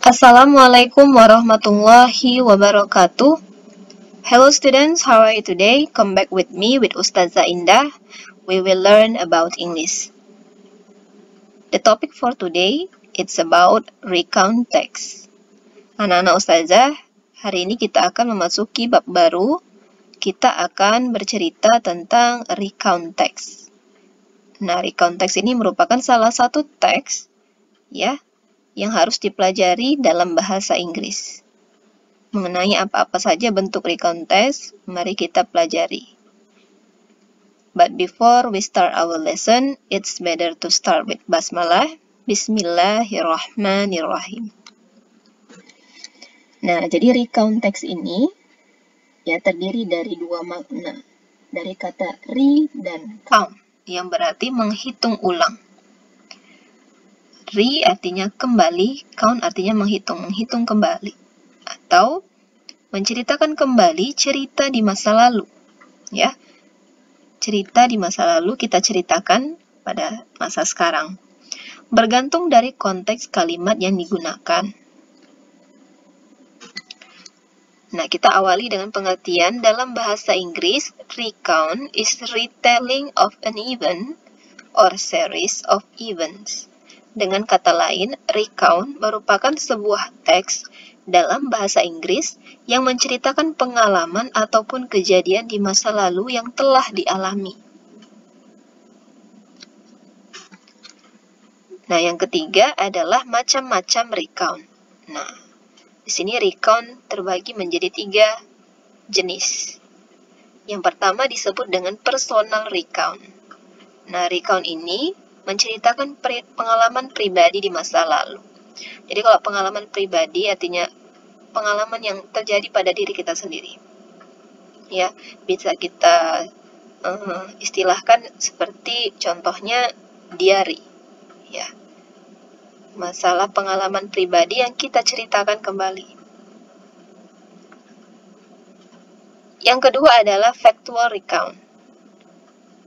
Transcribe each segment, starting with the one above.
Assalamualaikum warahmatullahi wabarakatuh. Hello students, how are you today? Come back with me with Ustazah Indah. We will learn about English. The topic for today, it's about recount text. Anak-anak Ustazah, hari ini kita akan memasuki bab baru. Kita akan bercerita tentang recount text. Nah, recount text ini merupakan salah satu teks ya yang harus dipelajari dalam bahasa Inggris. Mengenai apa-apa saja bentuk recount text, mari kita pelajari. But before we start our lesson, it's better to start with basmalah. Bismillahirrahmanirrahim. Nah, jadi recount text ini ya terdiri dari dua makna. Dari kata re dan count, yang berarti menghitung ulang. Re artinya kembali, count artinya menghitung kembali. Atau menceritakan kembali cerita di masa lalu. Ya, cerita di masa lalu kita ceritakan pada masa sekarang. Bergantung dari konteks kalimat yang digunakan. Nah, kita awali dengan pengertian dalam bahasa Inggris. Recount is retelling of an event or series of events. Dengan kata lain, recount merupakan sebuah teks dalam bahasa Inggris yang menceritakan pengalaman ataupun kejadian di masa lalu yang telah dialami. Nah, yang ketiga adalah macam-macam recount. Nah, di sini recount terbagi menjadi 3 jenis. Yang pertama disebut dengan personal recount. Nah, recount ini menceritakan pengalaman pribadi di masa lalu. Jadi kalau pengalaman pribadi artinya pengalaman yang terjadi pada diri kita sendiri. Ya, bisa kita istilahkan seperti contohnya diary. Ya. Masalah pengalaman pribadi yang kita ceritakan kembali. Yang kedua adalah factual recount.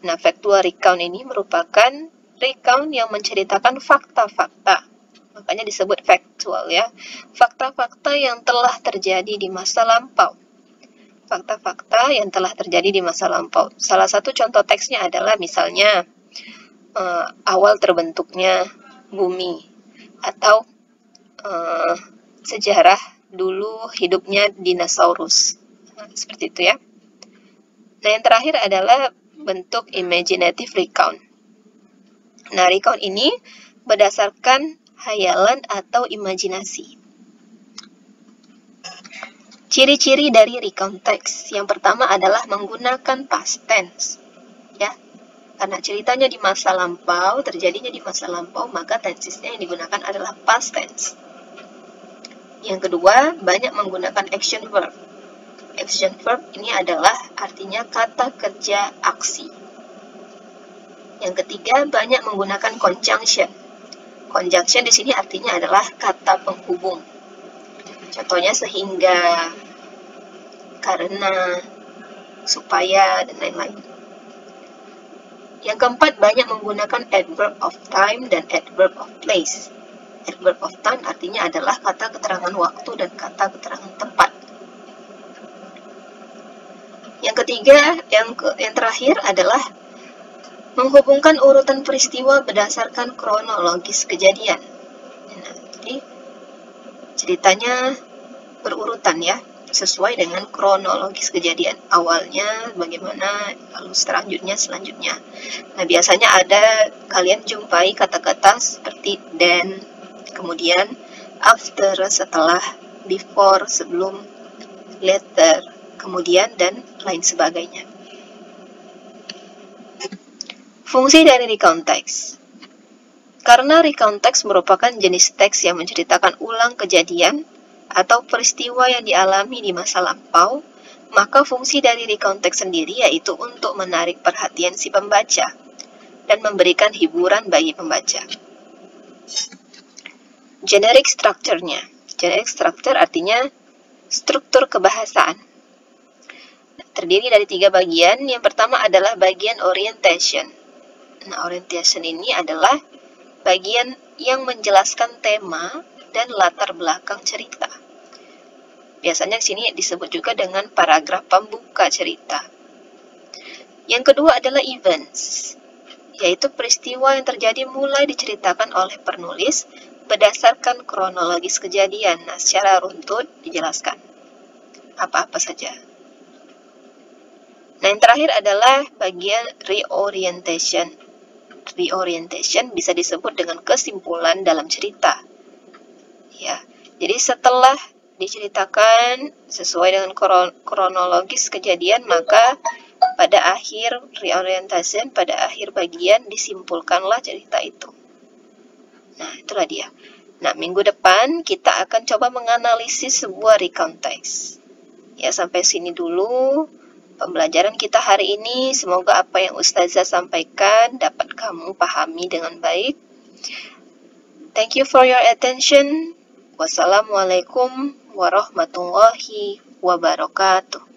Nah, factual recount ini merupakan recount yang menceritakan fakta-fakta. Makanya disebut factual ya. Fakta-fakta yang telah terjadi di masa lampau. Fakta-fakta yang telah terjadi di masa lampau. Salah satu contoh teksnya adalah misalnya awal terbentuknya bumi. Atau sejarah dulu hidupnya dinosaurus. Nah, seperti itu ya. Nah, yang terakhir adalah bentuk imaginative recount. Nah, recount ini berdasarkan hayalan atau imajinasi. Ciri-ciri dari recount text. Yang pertama adalah menggunakan past tense. Ya, karena ceritanya di masa lampau, terjadinya di masa lampau, maka tensesnya yang digunakan adalah past tense. Yang kedua, banyak menggunakan action verb. Action verb ini adalah artinya kata kerja aksi. Yang ketiga, banyak menggunakan conjunction. Conjunction di sini artinya adalah kata penghubung. Contohnya sehingga, karena, supaya, dan lain-lain. Yang keempat, banyak menggunakan adverb of time dan adverb of place. Adverb of time artinya adalah kata keterangan waktu dan kata keterangan tempat. Yang ketiga, yang terakhir adalah menghubungkan urutan peristiwa berdasarkan kronologis kejadian. Nah, jadi ceritanya berurutan ya, sesuai dengan kronologis kejadian. Awalnya bagaimana, lalu selanjutnya. Nah, biasanya kalian jumpai kata-kata seperti then, kemudian after, setelah, before, sebelum, later, kemudian, dan lain sebagainya. Fungsi dari recount text. Karena recount text merupakan jenis teks yang menceritakan ulang kejadian atau peristiwa yang dialami di masa lampau, maka fungsi dari recount text sendiri yaitu untuk menarik perhatian si pembaca dan memberikan hiburan bagi pembaca. Generic structure-nya. Generic structure artinya struktur kebahasaan. Terdiri dari 3 bagian. Yang pertama adalah bagian orientation. Nah, orientation ini adalah bagian yang menjelaskan tema dan latar belakang cerita. Biasanya di sini disebut juga dengan paragraf pembuka cerita. Yang kedua adalah events, yaitu peristiwa yang terjadi mulai diceritakan oleh penulis berdasarkan kronologis kejadian. Nah, secara runtut dijelaskan apa-apa saja. Nah, yang terakhir adalah bagian reorientation. Reorientation bisa disebut dengan kesimpulan dalam cerita. Ya, jadi setelah diceritakan sesuai dengan kronologis kejadian, maka pada akhir reorientation, pada akhir bagian disimpulkanlah cerita itu. Nah, itulah dia. Nah, minggu depan kita akan coba menganalisis sebuah recount text. Ya, sampai sini dulu pembelajaran kita hari ini. Semoga apa yang Ustazah sampaikan dapat kamu pahami dengan baik. Thank you for your attention. Wassalamualaikum warahmatullahi wabarakatuh.